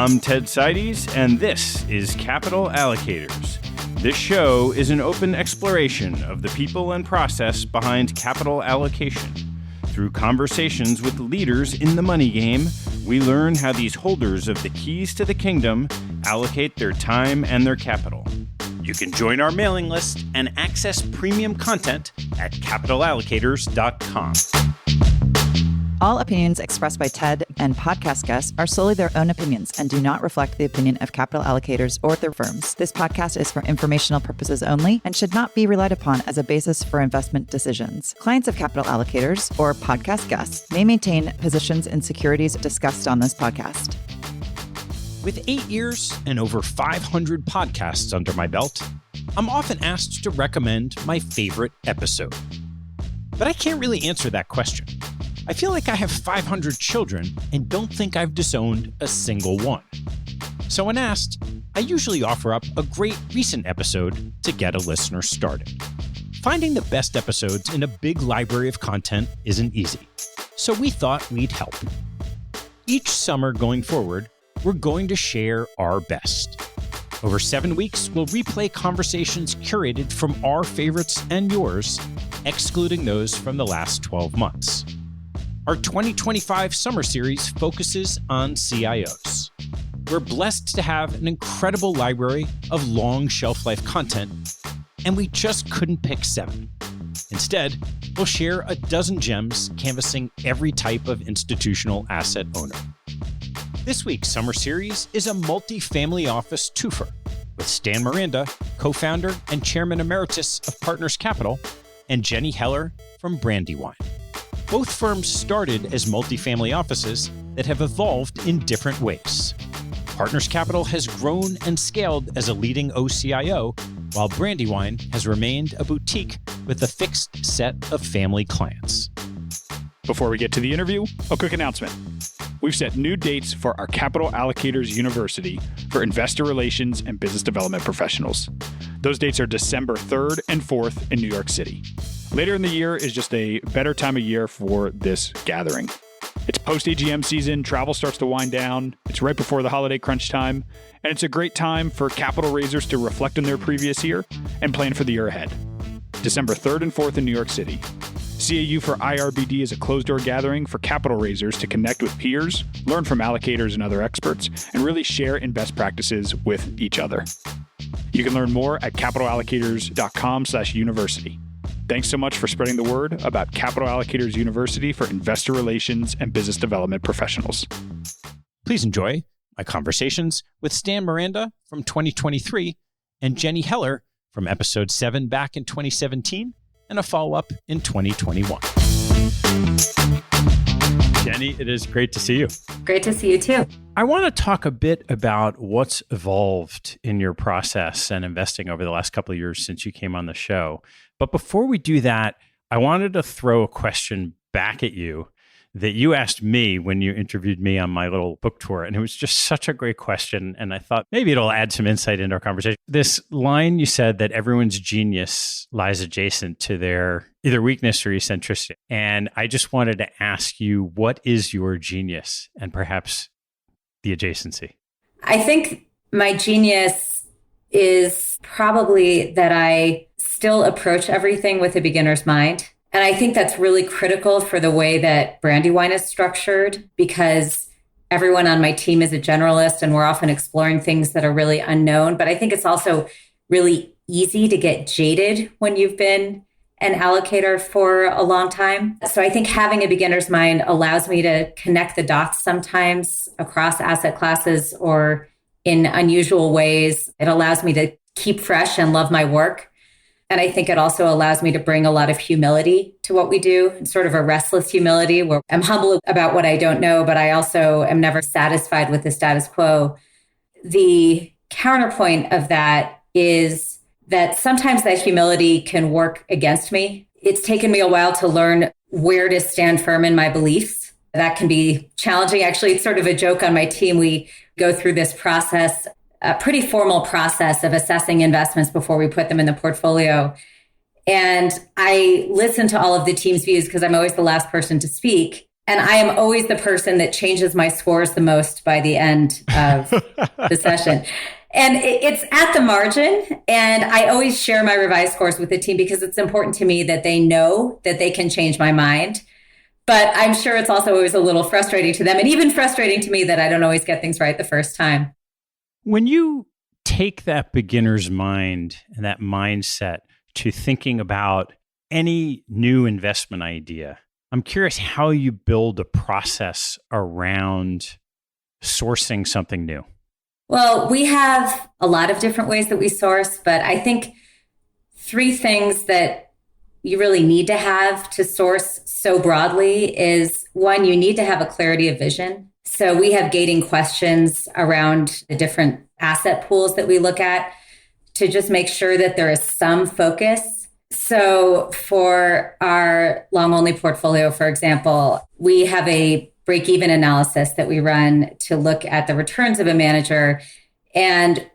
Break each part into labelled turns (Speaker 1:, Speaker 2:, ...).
Speaker 1: I'm Ted Seides, and this is Capital Allocators. This show is an open exploration of the people and process behind capital allocation. Through conversations with leaders in the money game, we learn how these holders of the keys to the kingdom allocate their time and their capital. You can join our mailing list and access premium content at capitalallocators.com.
Speaker 2: All opinions expressed by Ted and podcast guests are solely their own opinions and do not reflect the opinion of Capital Allocators or their firms. This podcast is for informational purposes only and should not be relied upon as a basis for investment decisions. Clients of Capital Allocators or podcast guests may maintain positions in securities discussed on this podcast.
Speaker 3: With 8 years and over 500 podcasts under my belt, I'm often asked to recommend my favorite episode. But I can't really answer that question. I feel like I have 500 children and don't think I've disowned a single one. So when asked, I usually offer up a great recent episode to get a listener started. Finding the best episodes in a big library of content isn't easy, so we thought we'd help. Each summer going forward, we're going to share our best. Over 7 weeks, we'll replay conversations curated from our favorites and yours, excluding those from the last 12 months. Our 2025 summer series focuses on CIOs. We're blessed to have an incredible library of long shelf life content, and we just couldn't pick 7. Instead, we'll share a dozen gems canvassing every type of institutional asset owner. This week's summer series is a multi-family office twofer with Stan Miranda, co-founder and chairman emeritus of Partners Capital, and Jenny Heller from Brandywine. Both firms started as multifamily offices that have evolved in different ways. Partners Capital has grown and scaled as a leading OCIO, while Brandywine has remained a boutique with a fixed set of family clients.
Speaker 4: Before we get to the interview, a quick announcement. We've set new dates for our Capital Allocators University for investor relations and business development professionals. Those dates are December 3rd and 4th in New York City. Later in the year is just a better time of year for this gathering. It's post-AGM season, travel starts to wind down, it's right before the holiday crunch time, and it's a great time for capital raisers to reflect on their previous year and plan for the year ahead. December 3rd and 4th in New York City. CAU for IRBD is a closed-door gathering for capital raisers to connect with peers, learn from allocators and other experts, and really share in best practices with each other. You can learn more at capitalallocators.com/university. Thanks so much for spreading the word about Capital Allocators University for investor relations and business development professionals.
Speaker 3: Please enjoy my conversations with Stan Miranda from 2023 and Jenny Heller from episode 7 back in 2017 and a follow-up in 2021.
Speaker 1: Jenny, it is great to see you.
Speaker 5: Great to see you too.
Speaker 1: I want to talk a bit about what's evolved in your process and investing over the last couple of years since you came on the show. But before we do that, I wanted to throw a question back at you that you asked me when you interviewed me on my little book tour. And it was just such a great question. And I thought maybe it'll add some insight into our conversation. This line you said that everyone's genius lies adjacent to their either weakness or eccentricity. And I just wanted to ask you, what is your genius and perhaps the adjacency?
Speaker 5: I think my genius is probably that I still approach everything with a beginner's mind. And I think that's really critical for the way that Brandywine is structured, because everyone on my team is a generalist and we're often exploring things that are really unknown. But I think it's also really easy to get jaded when you've been an allocator for a long time. So I think having a beginner's mind allows me to connect the dots sometimes across asset classes or in unusual ways. It allows me to keep fresh and love my work. And I think it also allows me to bring a lot of humility to what we do, sort of a restless humility where I'm humble about what I don't know, but I also am never satisfied with the status quo. The counterpoint of that is that sometimes that humility can work against me. It's taken me a while to learn where to stand firm in my beliefs. That can be challenging. Actually, it's sort of a joke on my team. We go through this process, a pretty formal process of assessing investments before we put them in the portfolio. And I listen to all of the team's views because I'm always the last person to speak. And I am always the person that changes my scores the most by the end of the session. And it's at the margin. And I always share my revised scores with the team because it's important to me that they know that they can change my mind. But I'm sure it's also always a little frustrating to them and even frustrating to me that I don't always get things right the first time.
Speaker 1: When you take that beginner's mind and that mindset to thinking about any new investment idea, I'm curious how you build a process around sourcing something new.
Speaker 5: Well, we have a lot of different ways that we source, but I think three things that you really need to have to source so broadly is one, you need to have a clarity of vision. So we have gating questions around the different asset pools that we look at to just make sure that there is some focus. So for our long-only portfolio, for example, we have a break-even analysis that we run to look at the returns of a manager. And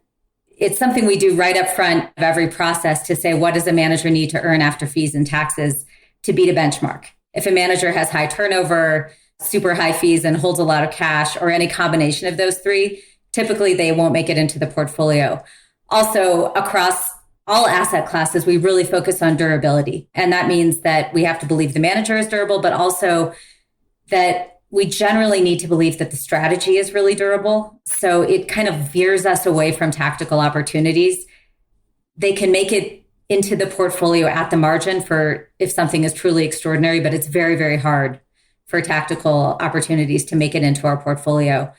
Speaker 5: it's something we do right up front of every process to say, what does a manager need to earn after fees and taxes to beat a benchmark? If a manager has high turnover, super high fees, and holds a lot of cash, or any combination of those three, typically they won't make it into the portfolio. Also, across all asset classes, we really focus on durability. And that means that we have to believe the manager is durable, but also that we generally need to believe that the strategy is really durable. So it kind of veers us away from tactical opportunities. They can make it into the portfolio at the margin for if something is truly extraordinary, but it's very, very hard for tactical opportunities to make it into our portfolio.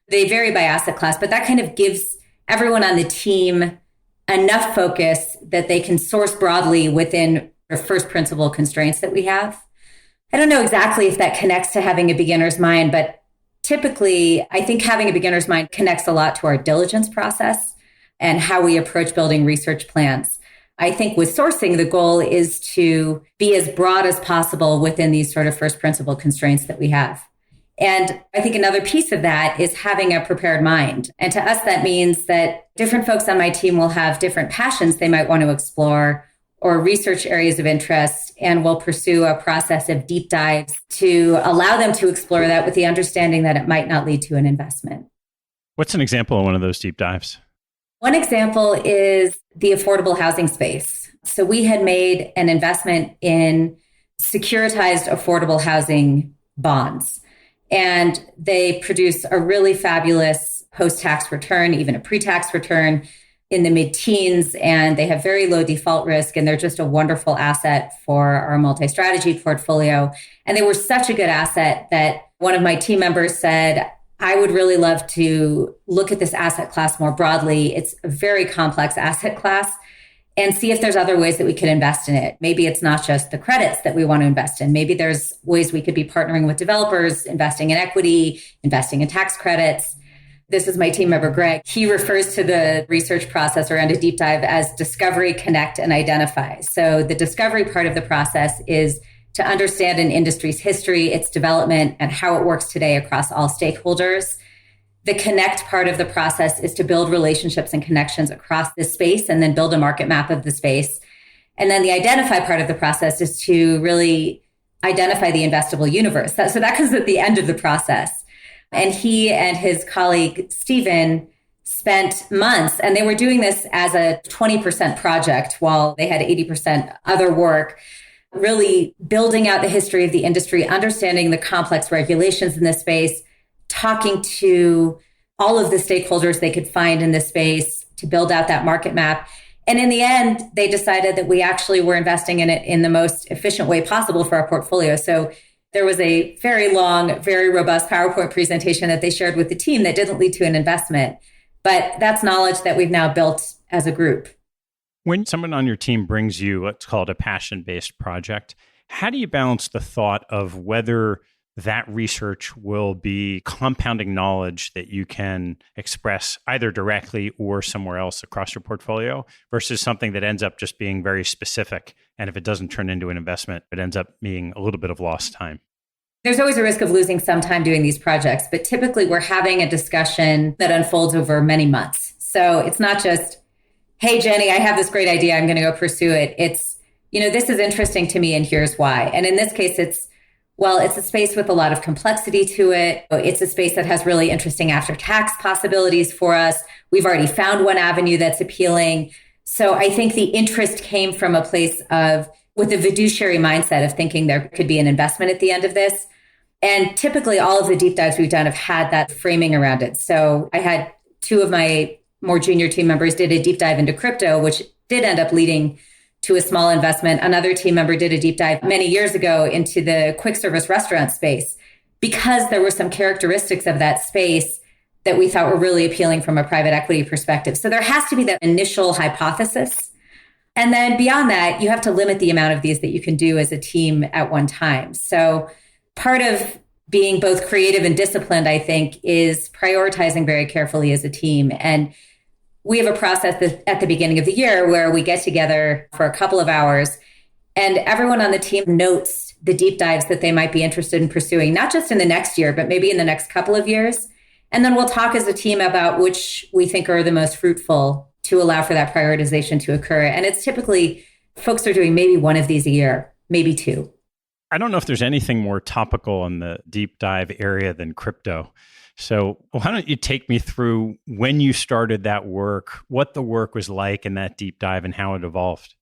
Speaker 5: They vary by asset class, but that kind of gives everyone on the team enough focus that they can source broadly within the first principle constraints that we have. I don't know exactly if that connects to having a beginner's mind, but typically I think having a beginner's mind connects a lot to our diligence process and how we approach building research plans. I think with sourcing, the goal is to be as broad as possible within these sort of first principle constraints that we have. And I think another piece of that is having a prepared mind. And to us, that means that different folks on my team will have different passions they might want to explore or research areas of interest, and we'll pursue a process of deep dives to allow them to explore that with the understanding that it might not lead to an investment.
Speaker 1: What's an example of one of those deep dives?
Speaker 5: One example is the affordable housing space. So we had made an investment in securitized affordable housing bonds, and they produce a really fabulous post-tax return, even a pre-tax return in the mid-teens, and they have very low default risk, and they're just a wonderful asset for our multi-strategy portfolio. And they were such a good asset that one of my team members said, I would really love to look at this asset class more broadly. It's a very complex asset class, and see if there's other ways that we could invest in it. Maybe it's not just the credits that we want to invest in. Maybe there's ways we could be partnering with developers, investing in equity, investing in tax credits. This is my team member, Greg. He refers to the research process around a deep dive as discovery, connect, and identify. So the discovery part of the process is to understand an industry's history, its development, and how it works today across all stakeholders. The connect part of the process is to build relationships and connections across the space and then build a market map of the space. And then the identify part of the process is to really identify the investable universe. So that comes at the end of the process. And he and his colleague, Stephen, spent months, and they were doing this as a 20% project while they had 80% other work, really building out the history of the industry, understanding the complex regulations in this space, talking to all of the stakeholders they could find in this space to build out that market map. And in the end, they decided that we actually were investing in it in the most efficient way possible for our portfolio. So there was a very long, very robust PowerPoint presentation that they shared with the team that didn't lead to an investment. But that's knowledge that we've now built as a group.
Speaker 1: When someone on your team brings you what's called a passion-based project, how do you balance the thought of whether that research will be compounding knowledge that you can express either directly or somewhere else across your portfolio versus something that ends up just being very specific? And if it doesn't turn into an investment, it ends up being a little bit of lost time.
Speaker 5: There's always a risk of losing some time doing these projects, but typically we're having a discussion that unfolds over many months. So it's not just, hey, Jenny, I have this great idea. I'm going to go pursue it. It's, this is interesting to me and here's why. And in this case, it's, well, it's a space with a lot of complexity to it. It's a space that has really interesting after-tax possibilities for us. We've already found one avenue that's appealing. So I think the interest came from a place of, with a fiduciary mindset of thinking there could be an investment at the end of this. And typically all of the deep dives we've done have had that framing around it. So I had two of my more junior team members did a deep dive into crypto, which did end up leading to a small investment. Another team member did a deep dive many years ago into the quick service restaurant space because there were some characteristics of that space that we thought were really appealing from a private equity perspective. So there has to be that initial hypothesis. And then beyond that, you have to limit the amount of these that you can do as a team at one time. So part of being both creative and disciplined, I think, is prioritizing very carefully as a team. And we have a process at the beginning of the year where we get together for a couple of hours and everyone on the team notes the deep dives that they might be interested in pursuing, not just in the next year, but maybe in the next couple of years. And then we'll talk as a team about which we think are the most fruitful to allow for that prioritization to occur. And it's typically folks are doing maybe one of these a year, maybe two.
Speaker 1: I don't know if there's anything more topical in the deep dive area than crypto. So why don't you take me through when you started that work, what the work was like in that deep dive and how it evolved?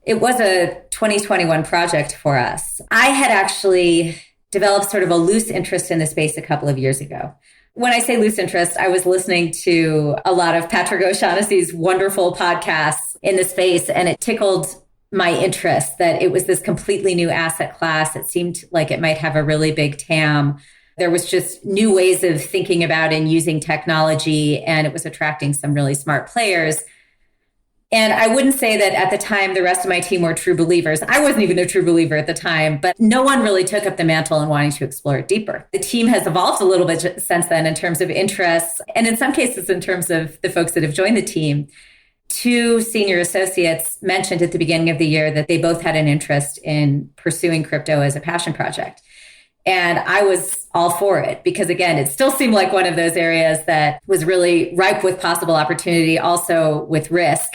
Speaker 5: It was a 2021 project for us. I had actually developed sort of a loose interest in the space a couple of years ago. When I say loose interest, I was listening to a lot of Patrick O'Shaughnessy's wonderful podcasts in the space, and it tickled my interest that it was this completely new asset class. It seemed like it might have a really big TAM. There was just new ways of thinking about and using technology, and it was attracting some really smart players. And I wouldn't say that at the time, the rest of my team were true believers. I wasn't even a true believer at the time, but no one really took up the mantle in wanting to explore it deeper. The team has evolved a little bit since then in terms of interests, and in some cases, in terms of the folks that have joined the team. Two senior associates mentioned at the beginning of the year that they both had an interest in pursuing crypto as a passion project. And I was all for it because, again, it still seemed like one of those areas that was really ripe with possible opportunity, also with risk.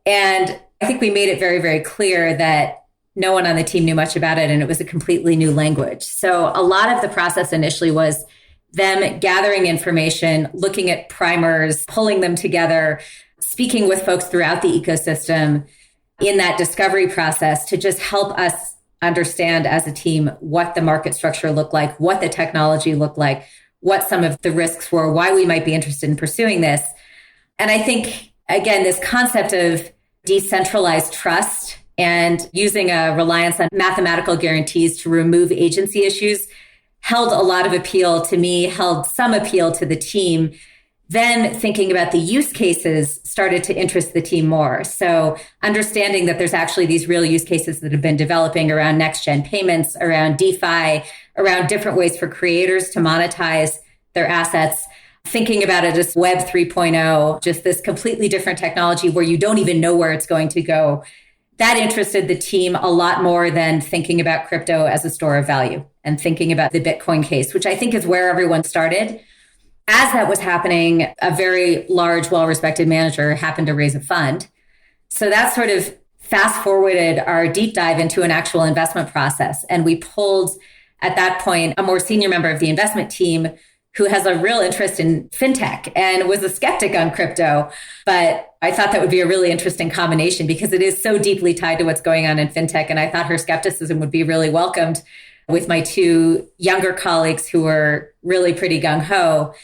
Speaker 5: And I think we made it very, very clear that no one on the team knew much about it, and it was a completely new language. So a lot of the process initially was them gathering information, looking at primers, pulling them together, speaking with folks throughout the ecosystem in that discovery process to just help us understand as a team what the market structure looked like, what the technology looked like, what some of the risks were, why we might be interested in pursuing this. And I think, again, this concept of decentralized trust and using a reliance on mathematical guarantees to remove agency issues held a lot of appeal to me, held some appeal to the team. Then thinking about the use cases started to interest the team more. So understanding that there's actually these real use cases that have been developing around next-gen payments, around DeFi, around different ways for creators to monetize their assets, thinking about it as Web 3.0, just this completely different technology where you don't even know where it's going to go. That interested the team a lot more than thinking about crypto as a store of value and thinking about the Bitcoin case, which I think is where everyone started. As that was happening, a very large, well-respected manager happened to raise a fund. So that sort of fast-forwarded our deep dive into an actual investment process. And we pulled, at that point, a more senior member of the investment team who has a real interest in fintech and was a skeptic on crypto. But I thought that would be a really interesting combination because it is so deeply tied to what's going on in fintech. And I thought her skepticism would be really welcomed with my two younger colleagues who were really pretty gung-ho.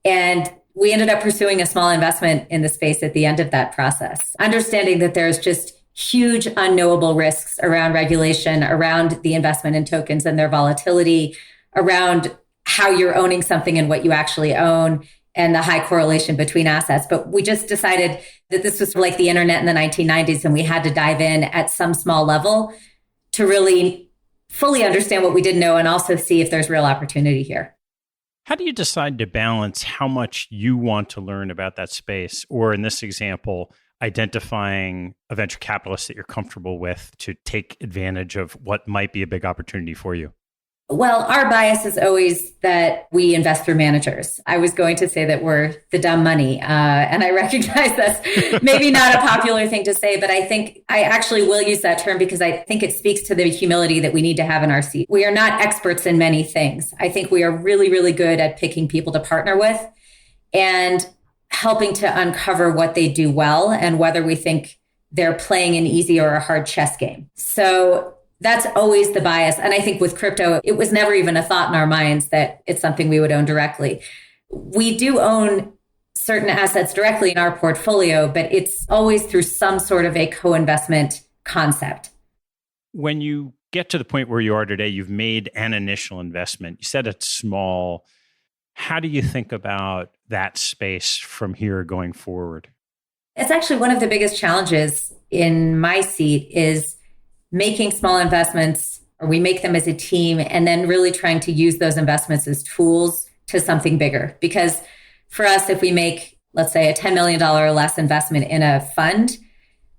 Speaker 5: And we ended up pursuing a small investment in the space at the end of that process, understanding that there's just huge unknowable risks around regulation, around the investment in tokens and their volatility, around how you're owning something and what you actually own, and the high correlation between assets. But we just decided that this was like the internet in the 1990s, and we had to dive in at some small level to really fully understand what we didn't know and also see if there's real opportunity here.
Speaker 1: How do you decide to balance how much you want to learn about that space, or in this example, identifying a venture capitalist that you're comfortable with to take advantage of what might be a big opportunity for you?
Speaker 5: Well, our bias is always that we invest through managers. I was going to say that we're the dumb money. And I recognize that's maybe not a popular thing to say, but I think I actually will use that term because I think it speaks to the humility that we need to have in our seat. We are not experts in many things. I think we are really, really good at picking people to partner with and helping to uncover what they do well and whether we think they're playing an easy or a hard chess game. So that's always the bias. And I think with crypto, it was never even a thought in our minds that it's something we would own directly. We do own certain assets directly in our portfolio, but it's always through some sort of a co-investment concept.
Speaker 1: When you get to the point where you are today, you've made an initial investment. You said it's small. How do you think about that space from here going forward?
Speaker 5: It's actually one of the biggest challenges in my seat is making small investments, or we make them as a team, and then really trying to use those investments as tools to something bigger. Because for us, if we make, let's say, a $10 million or less investment in a fund,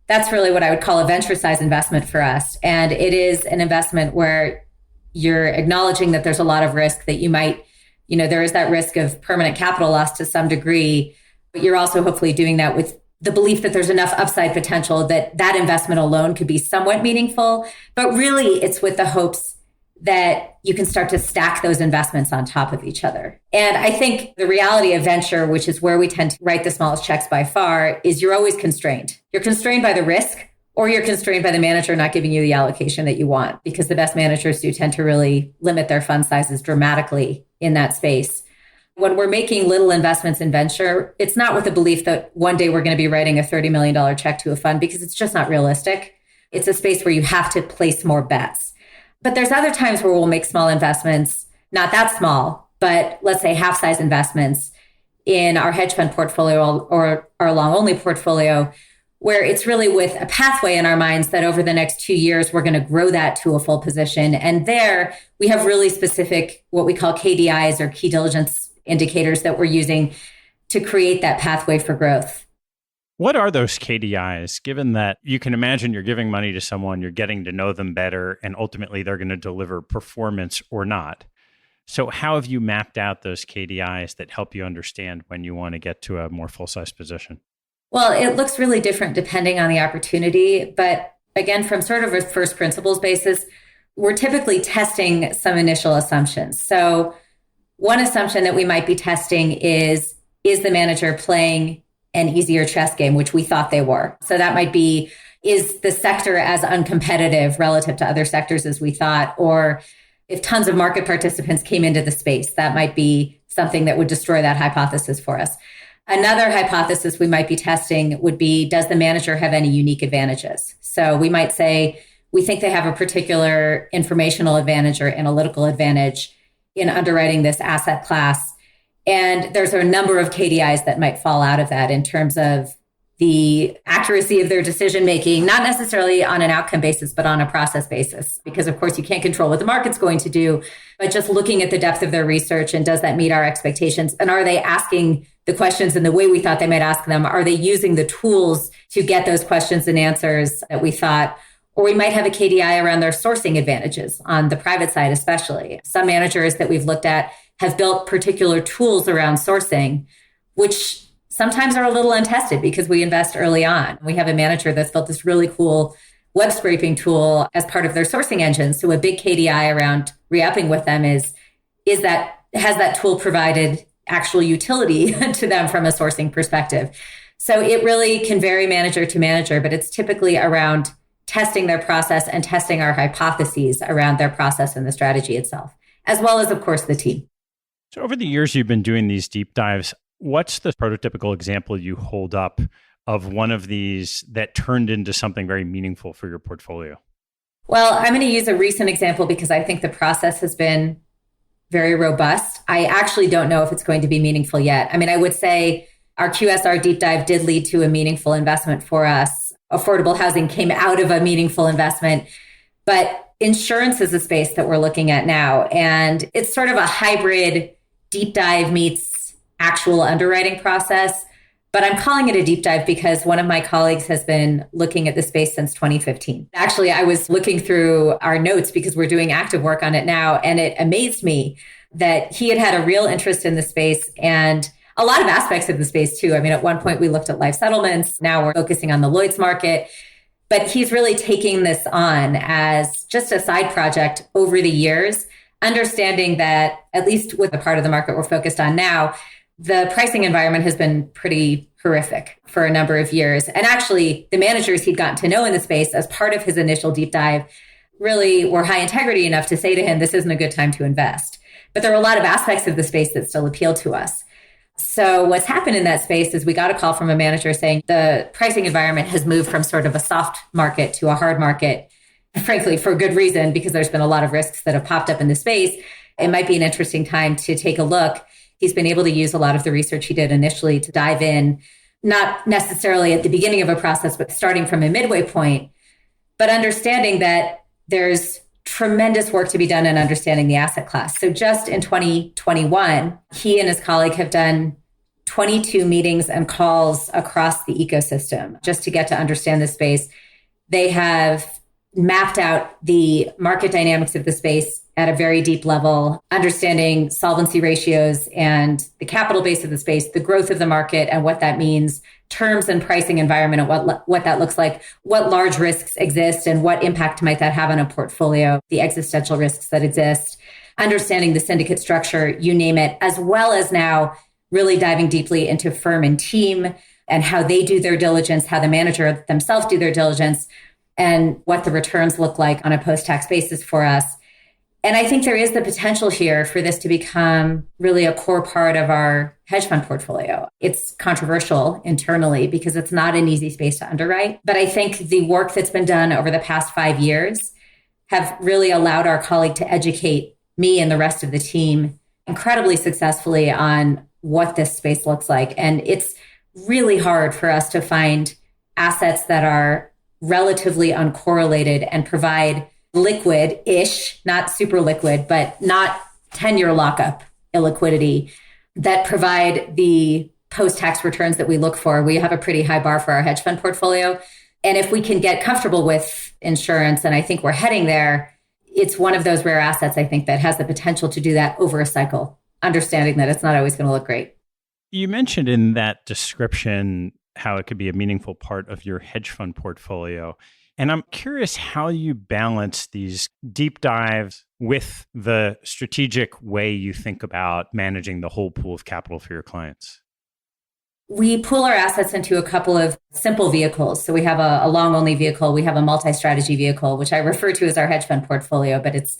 Speaker 5: that's really what I would call a venture size investment for us. And it is an investment where you're acknowledging that there's a lot of risk, that you might, there is that risk of permanent capital loss to some degree, but you're also hopefully doing that with the belief that there's enough upside potential that that investment alone could be somewhat meaningful. But really, it's with the hopes that you can start to stack those investments on top of each other. And I think the reality of venture, which is where we tend to write the smallest checks by far, is you're always constrained. You're constrained by the risk, or you're constrained by the manager not giving you the allocation that you want, because the best managers do tend to really limit their fund sizes dramatically in that space. When we're making little investments in venture, it's not with the belief that one day we're going to be writing a $30 million check to a fund, because it's just not realistic. It's a space where you have to place more bets. But there's other times where we'll make small investments, not that small, but let's say half-size investments in our hedge fund portfolio or our long-only portfolio, where it's really with a pathway in our minds that over the next 2 years, we're going to grow that to a full position. And there we have really specific, what we call KPIs, or key diligence indicators, that we're using to create that pathway for growth.
Speaker 1: What are those KPIs, given that you can imagine you're giving money to someone, you're getting to know them better, and ultimately they're going to deliver performance or not? So how have you mapped out those KPIs that help you understand when you want to get to a more full-size position?
Speaker 5: Well, it looks really different depending on the opportunity. But again, from sort of a first principles basis, we're typically testing some initial assumptions. So one assumption that we might be testing is the manager playing an easier chess game, which we thought they were? So that might be, is the sector as uncompetitive relative to other sectors as we thought? Or if tons of market participants came into the space, that might be something that would destroy that hypothesis for us. Another hypothesis we might be testing would be, does the manager have any unique advantages? So we might say, we think they have a particular informational advantage or analytical advantage in underwriting this asset class. And there's a number of KPIs that might fall out of that in terms of the accuracy of their decision-making, not necessarily on an outcome basis, but on a process basis. Because of course you can't control what the market's going to do, but just looking at the depth of their research, and does that meet our expectations? And are they asking the questions in the way we thought they might ask them? Are they using the tools to get those questions and answers that we thought? Or we might have a KPI around their sourcing advantages on the private side, especially. Some managers that we've looked at have built particular tools around sourcing, which sometimes are a little untested because we invest early on. We have a manager that's built this really cool web scraping tool as part of their sourcing engine. So a big KPI around re-upping with them is that, has that tool provided actual utility to them from a sourcing perspective? So it really can vary manager to manager, but it's typically around testing their process and testing our hypotheses around their process and the strategy itself, as well as, of course, the team.
Speaker 1: So over the years you've been doing these deep dives, what's the prototypical example you hold up of one of these that turned into something very meaningful for your portfolio?
Speaker 5: Well, I'm going to use a recent example because I think the process has been very robust. I actually don't know if it's going to be meaningful yet. I mean, I would say our QSR deep dive did lead to a meaningful investment for us. Affordable housing came out of a meaningful investment, but insurance is a space that we're looking at now. And it's sort of a hybrid deep dive meets actual underwriting process. But I'm calling it a deep dive because one of my colleagues has been looking at the space since 2015. Actually, I was looking through our notes because we're doing active work on it now, and it amazed me that he had a real interest in the space and a lot of aspects of the space too. I mean, at one point we looked at life settlements. Now we're focusing on the Lloyd's market. But he's really taking this on as just a side project over the years, understanding that, at least with the part of the market we're focused on now, the pricing environment has been pretty horrific for a number of years. And actually, the managers he'd gotten to know in the space as part of his initial deep dive really were high integrity enough to say to him, this isn't a good time to invest. But there are a lot of aspects of the space that still appeal to us. So what's happened in that space is we got a call from a manager saying the pricing environment has moved from sort of a soft market to a hard market, frankly, for good reason, because there's been a lot of risks that have popped up in the space. It might be an interesting time to take a look. He's been able to use a lot of the research he did initially to dive in, not necessarily at the beginning of a process, but starting from a midway point, but understanding that there's tremendous work to be done in understanding the asset class. So just in 2021, he and his colleague have done 22 meetings and calls across the ecosystem just to get to understand the space. They have mapped out the market dynamics of the space at a very deep level, understanding solvency ratios and the capital base of the space, the growth of the market and what that means, terms and pricing environment and what that looks like, what large risks exist and what impact might that have on a portfolio, the existential risks that exist, understanding the syndicate structure, you name it, as well as now really diving deeply into firm and team and how they do their diligence, how the manager themselves do their diligence, and what the returns look like on a post-tax basis for us. And I think there is the potential here for this to become really a core part of our hedge fund portfolio. It's controversial internally because it's not an easy space to underwrite. But I think the work that's been done over the past 5 years have really allowed our colleague to educate me and the rest of the team incredibly successfully on what this space looks like. And it's really hard for us to find assets that are relatively uncorrelated and provide liquid-ish, not super liquid, but not 10-year lockup illiquidity that provide the post-tax returns that we look for. We have a pretty high bar for our hedge fund portfolio. And if we can get comfortable with insurance, and I think we're heading there, it's one of those rare assets, I think, that has the potential to do that over a cycle, understanding that it's not always going to look great.
Speaker 1: You mentioned in that description how it could be a meaningful part of your hedge fund portfolio. And I'm curious how you balance these deep dives with the strategic way you think about managing the whole pool of capital for your clients.
Speaker 5: We pool our assets into a couple of simple vehicles. So we have a long-only vehicle. We have a multi-strategy vehicle, which I refer to as our hedge fund portfolio, but it's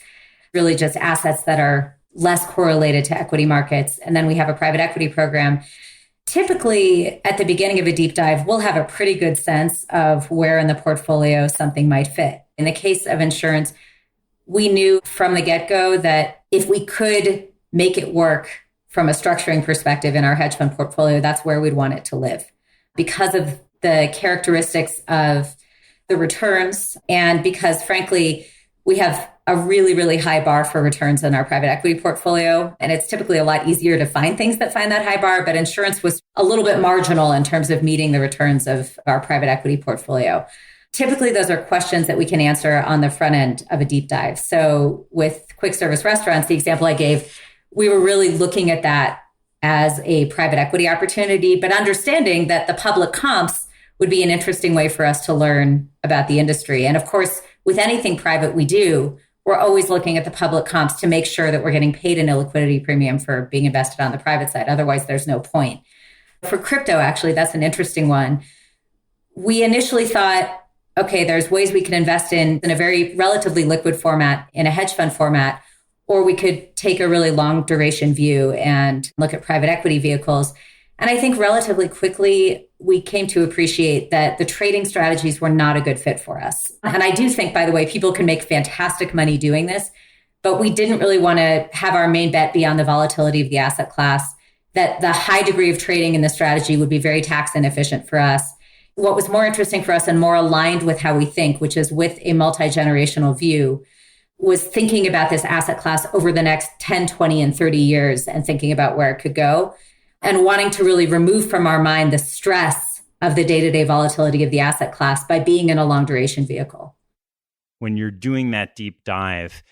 Speaker 5: really just assets that are less correlated to equity markets. And then we have a private equity program. Typically, at the beginning of a deep dive, we'll have a pretty good sense of where in the portfolio something might fit. In the case of insurance, we knew from the get-go that if we could make it work from a structuring perspective in our hedge fund portfolio, that's where we'd want it to live because of the characteristics of the returns and because, frankly, we have a really, really high bar for returns in our private equity portfolio. And it's typically a lot easier to find things that find that high bar, but insurance was a little bit marginal in terms of meeting the returns of our private equity portfolio. Typically, those are questions that we can answer on the front end of a deep dive. So with quick service restaurants, the example I gave, we were really looking at that as a private equity opportunity, but understanding that the public comps would be an interesting way for us to learn about the industry. And of course, with anything private we do, we're always looking at the public comps to make sure that we're getting paid an illiquidity premium for being invested on the private side. Otherwise, there's no point. For crypto, actually, that's an interesting one. We initially thought, okay, there's ways we can invest in a very relatively liquid format, in a hedge fund format, or we could take a really long duration view and look at private equity vehicles. And I think relatively quickly, we came to appreciate that the trading strategies were not a good fit for us. And I do think, by the way, people can make fantastic money doing this, but we didn't really want to have our main bet be on the volatility of the asset class, that the high degree of trading in the strategy would be very tax inefficient for us. What was more interesting for us and more aligned with how we think, which is with a multi-generational view, was thinking about this asset class over the next 10, 20, and 30 years and thinking about where it could go. and wanting to really remove from our mind the stress of the day-to-day volatility of the asset class by being in a long duration vehicle.
Speaker 1: When you're doing that deep dive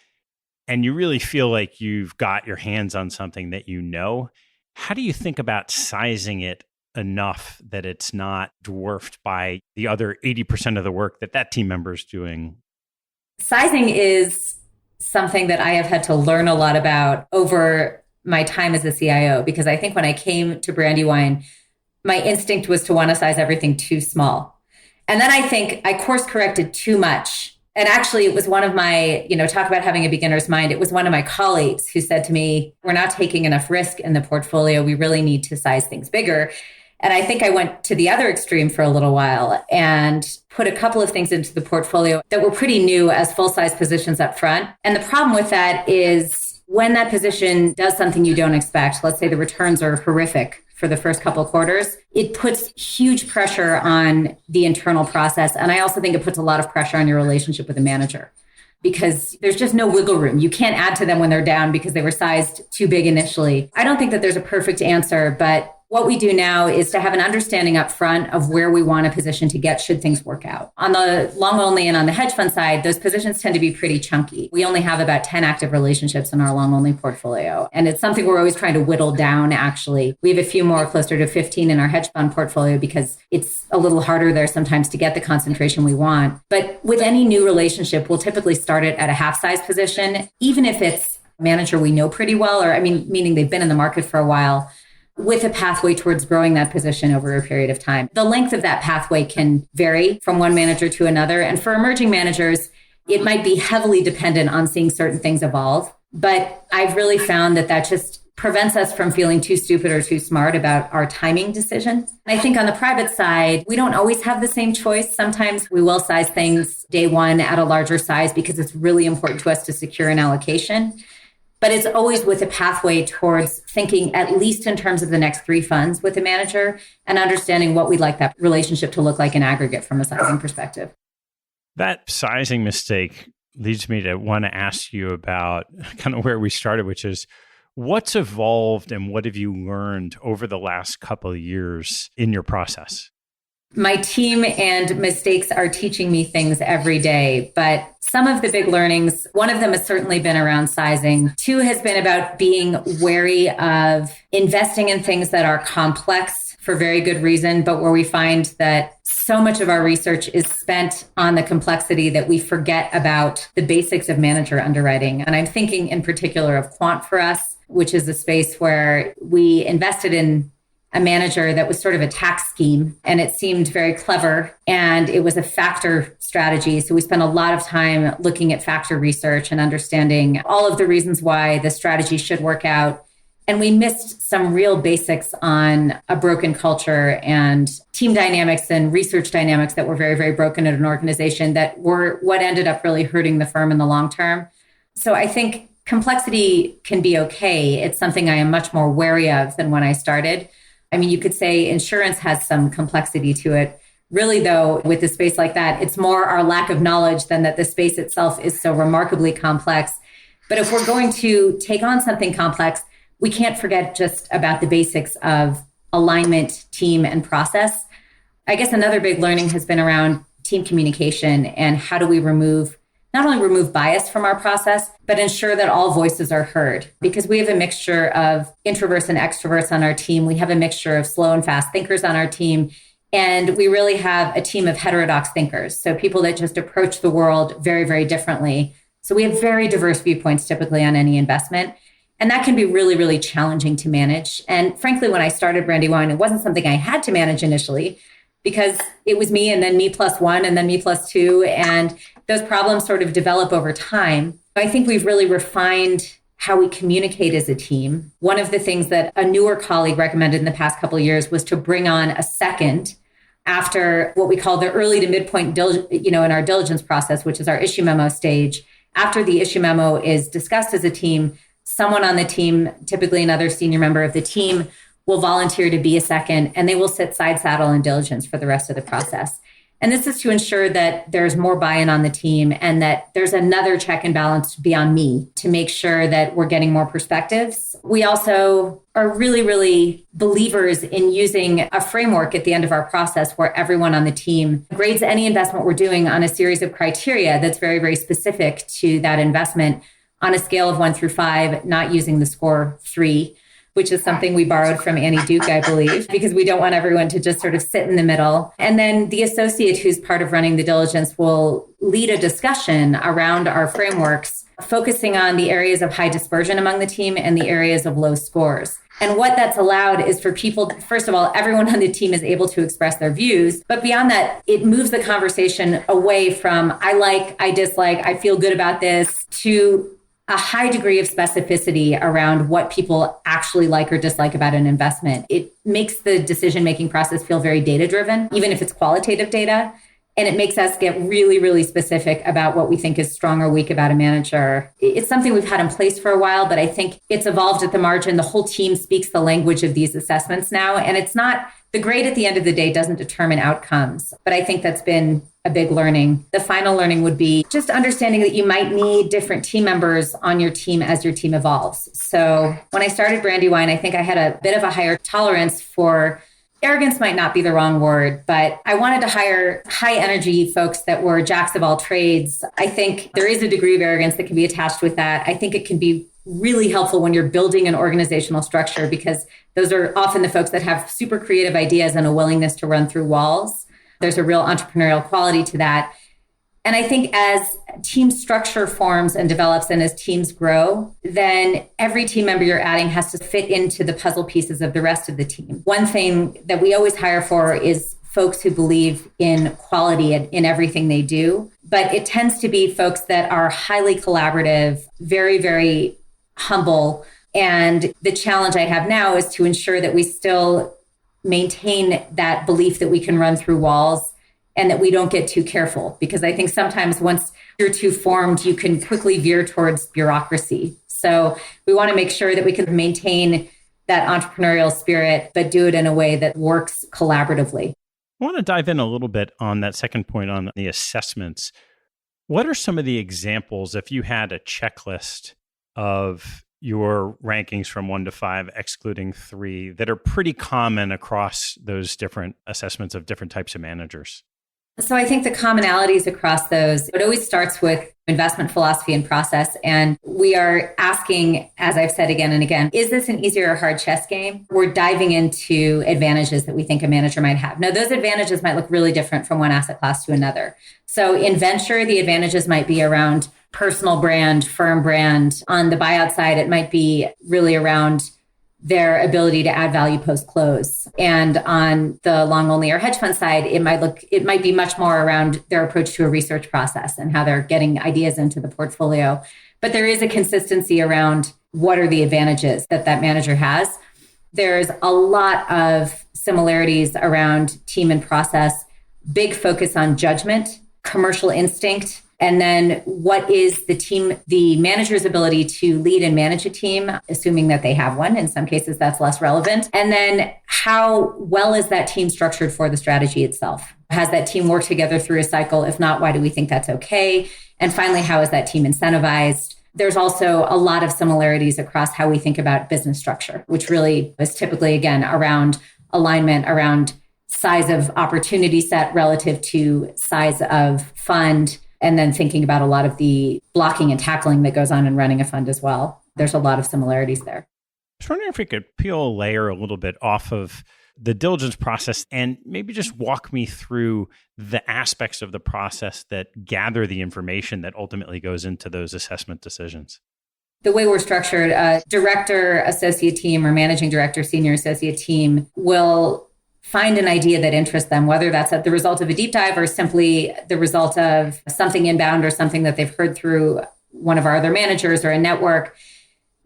Speaker 1: and you really feel like you've got your hands on something that you know, how do you think about sizing it enough that it's not dwarfed by the other 80% of the work that team member is doing?
Speaker 5: Sizing is something that I have had to learn a lot about over my time as a CIO, because I think when I came to Brandywine, my instinct was to want to size everything too small. And then I think I course corrected too much. And actually, it was one of my, talk about having a beginner's mind. It was one of my colleagues who said to me, we're not taking enough risk in the portfolio. We really need to size things bigger. And I think I went to the other extreme for a little while and put a couple of things into the portfolio that were pretty new as full-size positions up front. And the problem with that is when that position does something you don't expect, let's say the returns are horrific for the first couple of quarters, it puts huge pressure on the internal process. And I also think it puts a lot of pressure on your relationship with the manager, because there's just no wiggle room. You can't add to them when they're down because they were sized too big initially. I don't think that there's a perfect answer, but what we do now is to have an understanding up front of where we want a position to get should things work out. On the long only and on the hedge fund side, those positions tend to be pretty chunky. We only have about 10 active relationships in our long only portfolio. And it's something we're always trying to whittle down, actually. We have a few more, closer to 15 in our hedge fund portfolio, because it's a little harder there sometimes to get the concentration we want. But with any new relationship, we'll typically start it at a half size position, even if it's a manager we know pretty well, meaning they've been in the market for a while, with a pathway towards growing that position over a period of time. The length of that pathway can vary from one manager to another. And for emerging managers, it might be heavily dependent on seeing certain things evolve. But I've really found that just prevents us from feeling too stupid or too smart about our timing decision. I think on the private side, we don't always have the same choice. Sometimes we will size things day one at a larger size because it's really important to us to secure an allocation. But it's always with a pathway towards thinking, at least in terms of the next 3 funds with the manager, and understanding what we'd like that relationship to look like in aggregate from a sizing perspective.
Speaker 1: That sizing mistake leads me to want to ask you about kind of where we started, which is what's evolved and what have you learned over the last couple of years in your process?
Speaker 5: My team and mistakes are teaching me things every day, but some of the big learnings, one of them has certainly been around sizing. 2 has been about being wary of investing in things that are complex for very good reason, but where we find that so much of our research is spent on the complexity that we forget about the basics of manager underwriting. And I'm thinking in particular of quant for us, which is a space where we invested in a manager that was sort of a tax scheme, and it seemed very clever, and it was a factor strategy. So we spent a lot of time looking at factor research and understanding all of the reasons why the strategy should work out. And we missed some real basics on a broken culture and team dynamics and research dynamics that were very, very broken in an organization that were what ended up really hurting the firm in the long term. So I think complexity can be okay. It's something I am much more wary of than when I started. You could say insurance has some complexity to it. Really, though, with a space like that, it's more our lack of knowledge than that the space itself is so remarkably complex. But if we're going to take on something complex, we can't forget just about the basics of alignment, team, and process. I guess another big learning has been around team communication and how do we not only remove bias from our process, but ensure that all voices are heard. Because we have a mixture of introverts and extroverts on our team. We have a mixture of slow and fast thinkers on our team. And we really have a team of heterodox thinkers. So people that just approach the world very, very differently. So we have very diverse viewpoints typically on any investment. And that can be really, really challenging to manage. And frankly, when I started Brandywine, it wasn't something I had to manage initially, because it was me and then me plus 1 and then me plus 2. And those problems sort of develop over time. I think we've really refined how we communicate as a team. One of the things that a newer colleague recommended in the past couple of years was to bring on a second after what we call the early to midpoint, in our diligence process, which is our issue memo stage. After the issue memo is discussed as a team, someone on the team, typically another senior member of the team, will volunteer to be a second, and they will sit side saddle in diligence for the rest of the process. And this is to ensure that there's more buy-in on the team and that there's another check and balance beyond me to make sure that we're getting more perspectives. We also are really, really believers in using a framework at the end of our process where everyone on the team grades any investment we're doing on a series of criteria that's very, very specific to that investment on a scale of 1 through 5, not using the score 3, which is something we borrowed from Annie Duke, I believe, because we don't want everyone to just sort of sit in the middle. And then the associate who's part of running the diligence will lead a discussion around our frameworks, focusing on the areas of high dispersion among the team and the areas of low scores. And what that's allowed is for people, first of all, everyone on the team is able to express their views. But beyond that, it moves the conversation away from I like, I dislike, I feel good about this, to a high degree of specificity around what people actually like or dislike about an investment. It makes the decision-making process feel very data-driven, even if it's qualitative data. And it makes us get really, really specific about what we think is strong or weak about a manager. It's something we've had in place for a while, but I think it's evolved at the margin. The whole team speaks the language of these assessments now. And it's not, the grade at the end of the day doesn't determine outcomes. But I think that's been a big learning. The final learning would be just understanding that you might need different team members on your team as your team evolves. So when I started Brandywine, I think I had a bit of a higher tolerance for arrogance, might not be the wrong word, but I wanted to hire high energy folks that were jacks of all trades. I think there is a degree of arrogance that can be attached with that. I think it can be really helpful when you're building an organizational structure, because those are often the folks that have super creative ideas and a willingness to run through walls. There's a real entrepreneurial quality to that. And I think as team structure forms and develops and as teams grow, then every team member you're adding has to fit into the puzzle pieces of the rest of the team. One thing that we always hire for is folks who believe in quality in everything they do. But it tends to be folks that are highly collaborative, very, very humble. And the challenge I have now is to ensure that we still maintain that belief that we can run through walls and that we don't get too careful. Because I think sometimes once you're too formed, you can quickly veer towards bureaucracy. So we want to make sure that we can maintain that entrepreneurial spirit, but do it in a way that works collaboratively.
Speaker 1: I want to dive in a little bit on that second point on the assessments. What are some of the examples, if you had a checklist of your rankings from 1 to 5, excluding 3, that are pretty common across those different assessments of different types of managers?
Speaker 5: So I think the commonalities across those, it always starts with investment philosophy and process. And we are asking, as I've said again and again, is this an easy or hard chess game? We're diving into advantages that we think a manager might have. Now, those advantages might look really different from one asset class to another. So in venture, the advantages might be around personal brand, firm brand. On the buyout side, it might be really around their ability to add value post-close. And on the long only or hedge fund side, it might be much more around their approach to a research process and how they're getting ideas into the portfolio. But there is a consistency around what are the advantages that manager has. There's a lot of similarities around team and process, big focus on judgment, commercial instinct, and then what is the manager's ability to lead and manage a team, assuming that they have one. In some cases, that's less relevant. And then how well is that team structured for the strategy itself? Has that team worked together through a cycle? If not, why do we think that's okay? And finally, how is that team incentivized? There's also a lot of similarities across how we think about business structure, which really is typically, again, around alignment, around size of opportunity set relative to size of fund, and then thinking about a lot of the blocking and tackling that goes on in running a fund as well. There's a lot of similarities there.
Speaker 1: I was wondering if we could peel a layer a little bit off of the diligence process and maybe just walk me through the aspects of the process that gather the information that ultimately goes into those assessment decisions.
Speaker 5: The way we're structured, a director, associate team, or managing director, senior associate team will find an idea that interests them, whether that's the result of a deep dive or simply the result of something inbound or something that they've heard through one of our other managers or a network.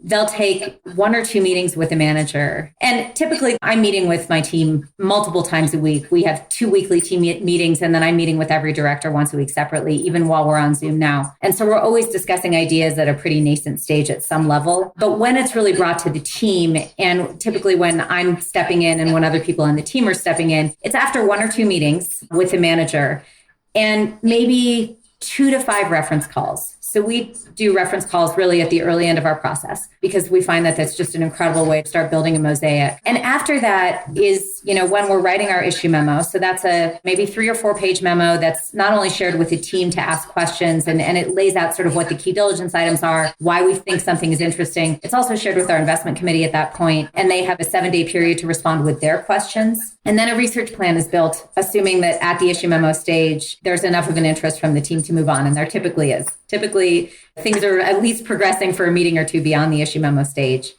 Speaker 5: they'll take 1 or 2 meetings with a manager. And typically I'm meeting with my team multiple times a week. We have 2 weekly team meetings, and then I'm meeting with every director once a week separately, even while we're on Zoom now. And so we're always discussing ideas at a pretty nascent stage at some level. But when it's really brought to the team, and typically when I'm stepping in and when other people on the team are stepping in, it's after 1 or 2 meetings with a manager and maybe 2 to 5 reference calls. So we do reference calls really at the early end of our process because we find that that's just an incredible way to start building a mosaic. And after that is, when we're writing our issue memo. So that's a maybe 3 or 4 page memo that's not only shared with the team to ask questions and it lays out sort of what the key diligence items are, why we think something is interesting. It's also shared with our investment committee at that point, and they have a 7-day period to respond with their questions. And then a research plan is built, assuming that at the issue memo stage, there's enough of an interest from the team to move on. And there typically is. Typically, things are at least progressing for a meeting or 2 beyond the issue memo stage.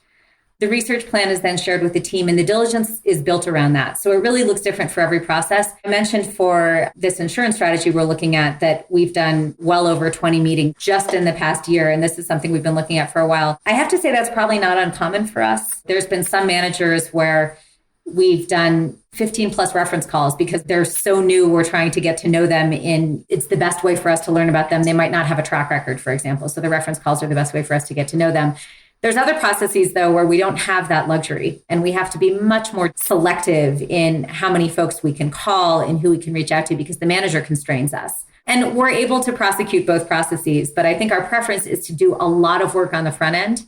Speaker 5: The research plan is then shared with the team, and the diligence is built around that. So it really looks different for every process. I mentioned for this insurance strategy we're looking at that we've done well over 20 meetings just in the past year. And this is something we've been looking at for a while. I have to say that's probably not uncommon for us. There's been some managers where we've done 15 plus reference calls because they're so new. We're trying to get to know them it's the best way for us to learn about them. They might not have a track record, for example. So the reference calls are the best way for us to get to know them. There's other processes, though, where we don't have that luxury, and we have to be much more selective in how many folks we can call and who we can reach out to because the manager constrains us. And we're able to prosecute both processes, but I think our preference is to do a lot of work on the front end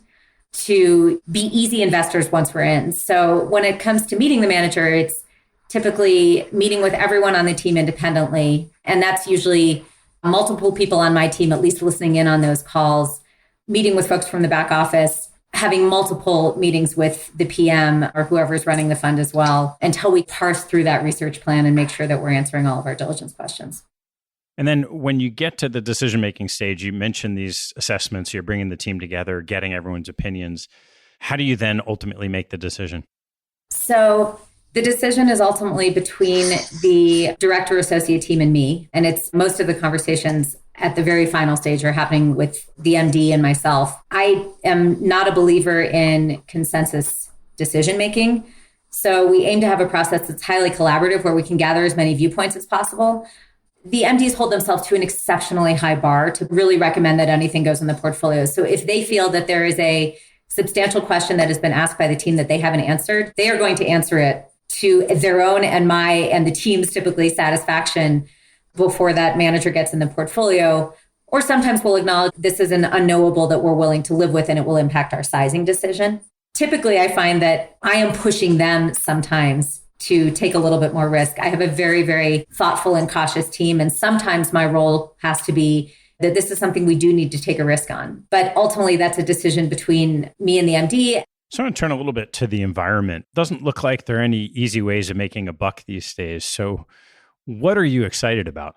Speaker 5: to be easy investors once we're in. So when it comes to meeting the manager, it's typically meeting with everyone on the team independently. And that's usually multiple people on my team, at least listening in on those calls, meeting with folks from the back office, having multiple meetings with the PM or whoever's running the fund as well, until we parse through that research plan and make sure that we're answering all of our diligence questions.
Speaker 1: And then when you get to the decision-making stage, you mentioned these assessments, you're bringing the team together, getting everyone's opinions. How do you then ultimately make the decision?
Speaker 5: So the decision is ultimately between the director associate team and me. And it's most of the conversations at the very final stage are happening with the MD and myself. I am not a believer in consensus decision-making. So we aim to have a process that's highly collaborative where we can gather as many viewpoints as possible. The MDs hold themselves to an exceptionally high bar to really recommend that anything goes in the portfolio. So if they feel that there is a substantial question that has been asked by the team that they haven't answered, they are going to answer it to their own and the team's typically satisfaction before that manager gets in the portfolio. Or sometimes we'll acknowledge this is an unknowable that we're willing to live with and it will impact our sizing decision. Typically, I find that I am pushing them sometimes to take a little bit more risk. I have a very, very thoughtful and cautious team. And sometimes my role has to be that this is something we do need to take a risk on. But ultimately, that's a decision between me and the MD.
Speaker 1: So I want to turn a little bit to the environment. Doesn't look like there are any easy ways of making a buck these days. So what are you excited about?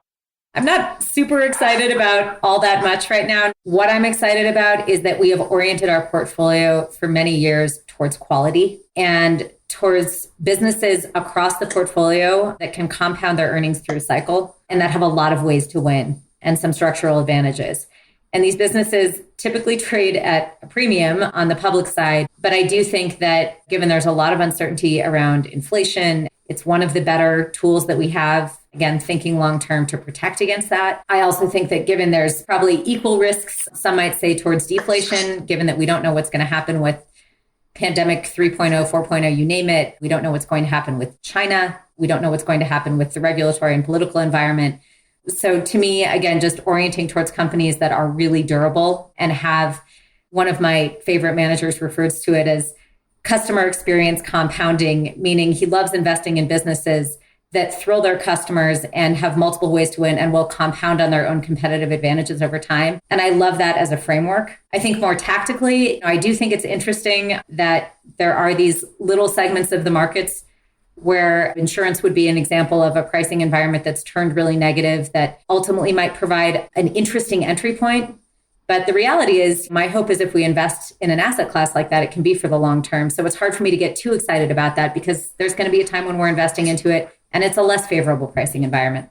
Speaker 5: I'm not super excited about all that much right now. What I'm excited about is that we have oriented our portfolio for many years towards quality and towards businesses across the portfolio that can compound their earnings through a cycle and that have a lot of ways to win and some structural advantages. And these businesses typically trade at a premium on the public side. But I do think that given there's a lot of uncertainty around inflation, it's one of the better tools that we have, again, thinking long-term to protect against that. I also think that given there's probably equal risks, some might say towards deflation, given that we don't know what's going to happen with pandemic 3.0, 4.0, you name it. We don't know what's going to happen with China. We don't know what's going to happen with the regulatory and political environment. So to me, again, just orienting towards companies that are really durable and have, one of my favorite managers refers to it as customer experience compounding, meaning he loves investing in businesses that thrill their customers and have multiple ways to win and will compound on their own competitive advantages over time. And I love that as a framework. I think more tactically, I do think it's interesting that there are these little segments of the markets where insurance would be an example of a pricing environment that's turned really negative that ultimately might provide an interesting entry point. But the reality is, my hope is if we invest in an asset class like that, it can be for the long term. So it's hard for me to get too excited about that because there's going to be a time when we're investing into it and it's a less favorable pricing environment.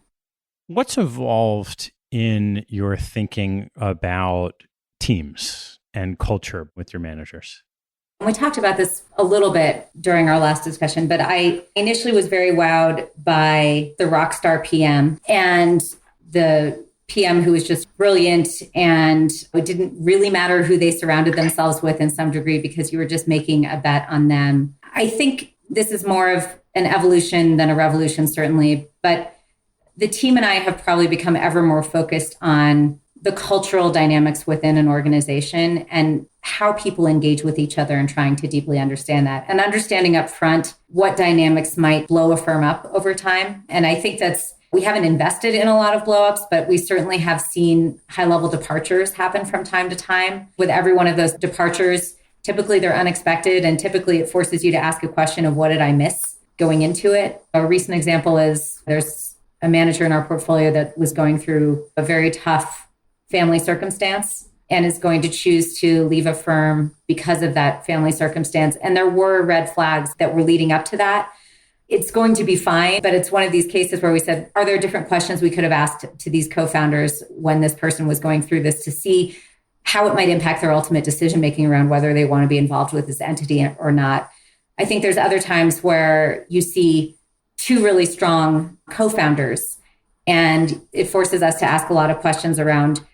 Speaker 1: What's evolved in your thinking about teams and culture with your managers?
Speaker 5: We talked about this a little bit during our last discussion, but I initially was very wowed by the rock star PM and the PM who was just brilliant, and it didn't really matter who they surrounded themselves with in some degree because you were just making a bet on them. I think this is more of an evolution than a revolution, certainly, but the team and I have probably become ever more focused on the cultural dynamics within an organization and how people engage with each other and trying to deeply understand that and understanding up front what dynamics might blow a firm up over time. And I think we haven't invested in a lot of blowups, but we certainly have seen high-level departures happen from time to time. With every one of those departures, typically they're unexpected, and typically it forces you to ask a question of what did I miss going into it. A recent example is there's a manager in our portfolio that was going through a very tough family circumstance and is going to choose to leave a firm because of that family circumstance. And there were red flags that were leading up to that. It's going to be fine, but it's one of these cases where we said, are there different questions we could have asked to these co-founders when this person was going through this to see how it might impact their ultimate decision-making around whether they want to be involved with this entity or not. I think there's other times where you see two really strong co-founders, and it forces us to ask a lot of questions around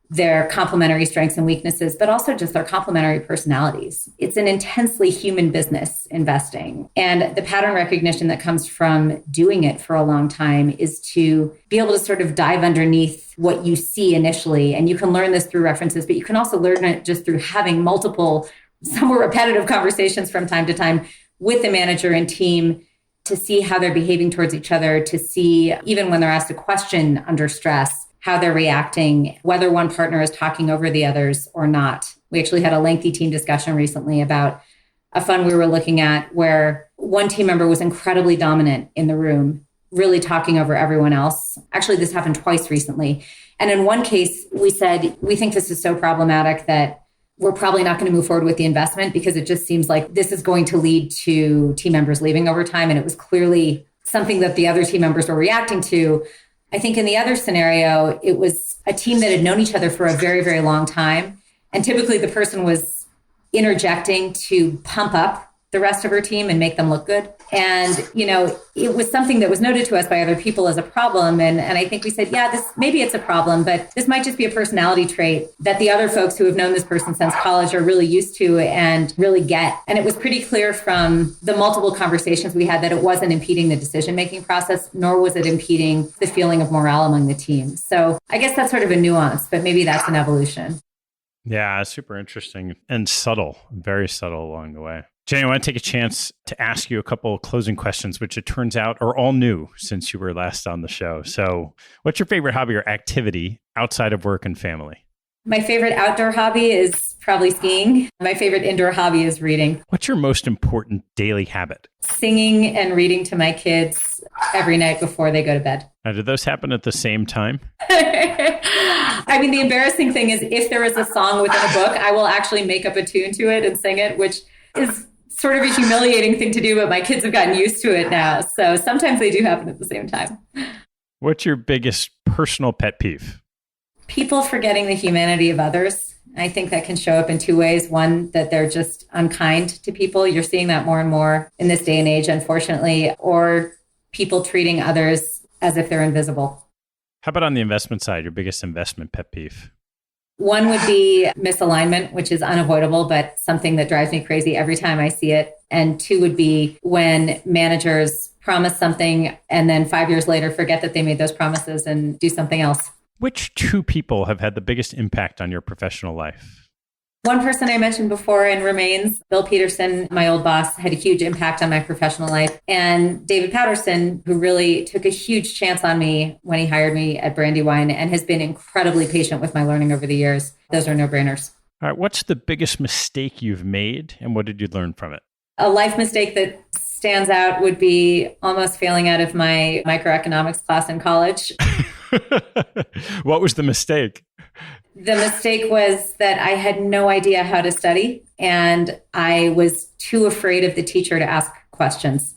Speaker 5: their complementary strengths and weaknesses, but also just their complementary personalities. It's an intensely human business, investing. And the pattern recognition that comes from doing it for a long time is to be able to sort of dive underneath what you see initially. And you can learn this through references, but you can also learn it just through having multiple, somewhat repetitive conversations from time to time with the manager and team to see how they're behaving towards each other, to see, even when they're asked a question under stress, how they're reacting, whether one partner is talking over the others or not. We actually had a lengthy team discussion recently about a fund we were looking at where one team member was incredibly dominant in the room, really talking over everyone else. Actually, this happened twice recently. And in one case, we said, we think this is so problematic that we're probably not going to move forward with the investment because it just seems like this is going to lead to team members leaving over time. And it was clearly something that the other team members were reacting to. I think in the other scenario, it was a team that had known each other for a very, very long time. And typically the person was interjecting to pump up the rest of her team and make them look good. And, it was something that was noted to us by other people as a problem. And I think we said, maybe it's a problem, but this might just be a personality trait that the other folks who have known this person since college are really used to and really get. And it was pretty clear from the multiple conversations we had that it wasn't impeding the decision-making process, nor was it impeding the feeling of morale among the team. So I guess that's sort of a nuance, but maybe that's an evolution.
Speaker 1: Yeah, super interesting and subtle, very subtle along the way. Jenny, I want to take a chance to ask you a couple of closing questions, which it turns out are all new since you were last on the show. So what's your favorite hobby or activity outside of work and family?
Speaker 5: My favorite outdoor hobby is probably skiing. My favorite indoor hobby is reading.
Speaker 1: What's your most important daily habit?
Speaker 5: Singing and reading to my kids every night before they go to bed.
Speaker 1: Now, do those happen at the same time?
Speaker 5: I mean, the embarrassing thing is if there is a song within a book, I will actually make up a tune to it and sing it, which is sort of a humiliating thing to do, but my kids have gotten used to it now. So sometimes they do happen at the same time.
Speaker 1: What's your biggest personal pet peeve?
Speaker 5: People forgetting the humanity of others. I think that can show up in two ways. One, that they're just unkind to people. You're seeing that more and more in this day and age, unfortunately, or people treating others as if they're invisible.
Speaker 1: How about on the investment side, your biggest investment pet peeve?
Speaker 5: One would be misalignment, which is unavoidable, but something that drives me crazy every time I see it. And two would be when managers promise something and then 5 years later forget that they made those promises and do something else.
Speaker 1: Which two people have had the biggest impact on your professional life?
Speaker 5: One person I mentioned before and remains, Bill Peterson, my old boss, had a huge impact on my professional life. And David Patterson, who really took a huge chance on me when he hired me at Brandywine and has been incredibly patient with my learning over the years. Those are no-brainers.
Speaker 1: All right. What's the biggest mistake you've made and what did you learn from it?
Speaker 5: A life mistake that stands out would be almost failing out of my microeconomics class in college.
Speaker 1: What was the mistake?
Speaker 5: The mistake was that I had no idea how to study and I was too afraid of the teacher to ask questions.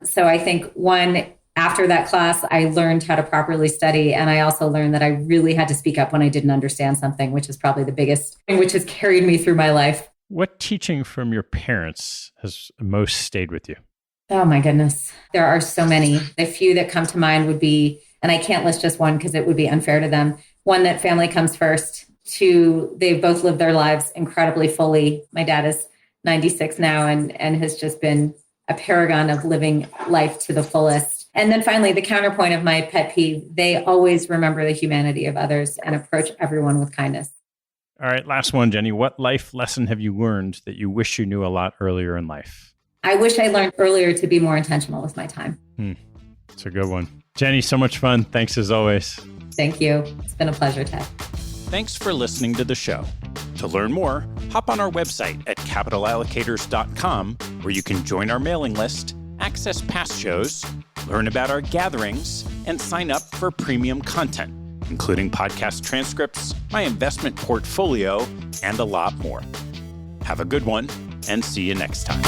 Speaker 5: So I think one, After that class, I learned how to properly study. And I also learned that I really had to speak up when I didn't understand something, which is probably the biggest thing which has carried me through my life.
Speaker 1: What teaching from your parents has most stayed with you?
Speaker 5: Oh my goodness. There are so many. The few that come to mind would be, and I can't list just one because it would be unfair to them. One, that family comes first. Two, they've both lived their lives incredibly fully. My dad is 96 now and has just been a paragon of living life to the fullest. And then finally, the counterpoint of my pet peeve, they always remember the humanity of others and approach everyone with kindness.
Speaker 1: All right, last one, Jenny. What life lesson have you learned that you wish you knew a lot earlier in life?
Speaker 5: I wish I learned earlier to be more intentional with my time.
Speaker 1: It's a good one. Jenny, so much fun. Thanks as always.
Speaker 5: Thank you. It's been a pleasure, Ted.
Speaker 3: Thanks for listening to the show. To learn more, hop on our website at capitalallocators.com, where you can join our mailing list, access past shows, learn about our gatherings, and sign up for premium content, including podcast transcripts, my investment portfolio, and a lot more. Have a good one, and see you next time.